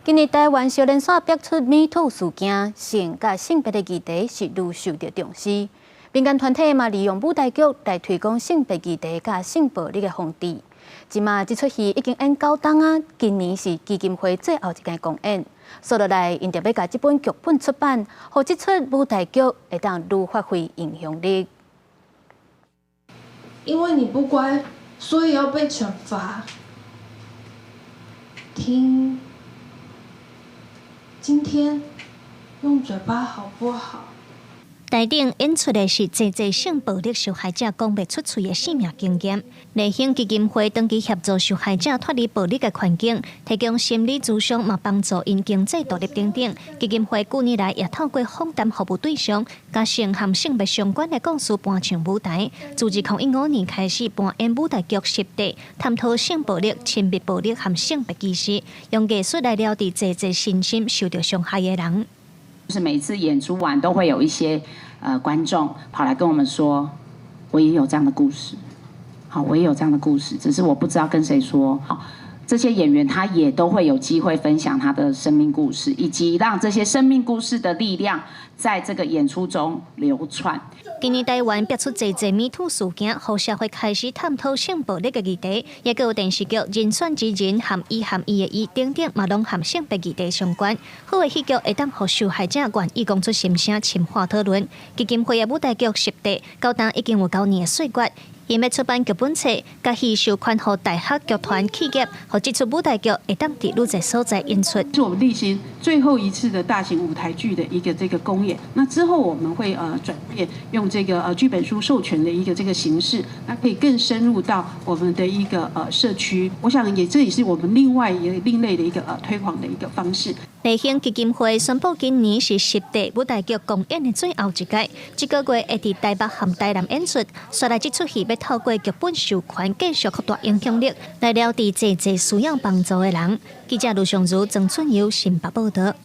今日台湾小连续爆出 MeToo 事件，性甲性别的议题是愈受到重视。民间团体嘛利用舞台剧来推广性别议题甲性暴力的风气。即马这出戏已经演9档啊，今年是基金会最后一间公演。所以来，因特要甲这本剧本出版，让这出舞台剧会当愈发挥影响力。因为你不乖，所以要被惩罚。听，今天用嘴巴好不好？台顶演出的是侪性暴力受害者讲不出嘴的生命经验。内省基金会长期协助受害者脱离暴力的环境，提供心理咨商，嘛帮助因经济独立等等。基金会近年来也透过访谈服务对象，将性和性别相关的故事搬上舞台。自2015年开始搬演舞台剧10地，探讨性暴力、亲密暴力和性别歧视，用艺术来了解侪身心受到伤害的人。就是每次演出完都会有一些观众跑来跟我们说，我也有这样的故事，好，我也有这样的故事，只是我不知道跟谁说。好，这些演员他也都会有机会分享他的生命故事，以及让这些生命故事的力量在这个演出中流传。今年台湾爆出侪MeToo 事件，让社会开始探讨性暴力的议题，也有电视剧《人选之人》和伊的伊等等，嘛拢和性别议题相关。好的戏剧会当让受害者愿意讲出心声，深化讨论。基金会的舞台剧10地，9档已经有9年的岁月。因要出版剧本册，甲戏授权予大学剧团企业，和这出舞台剧会当伫愈侪所在演出。是我们例行最后一次的大型舞台剧的一个这个公演。那之后我们会转变用这个剧本书授权的一个这个形式，那可以更深入到我们的一个社区。我想这也是我们另外一个另类的一个推广的一个方式。内省基金会宣布，今年是10地舞台剧公演的最后一届，这个月会伫台北和台南演出。说来，这出戏要透过剧本授权，继续扩大影响力，来了解侪需要帮助的人。记者卢尚如、曾春瑶、新北报道。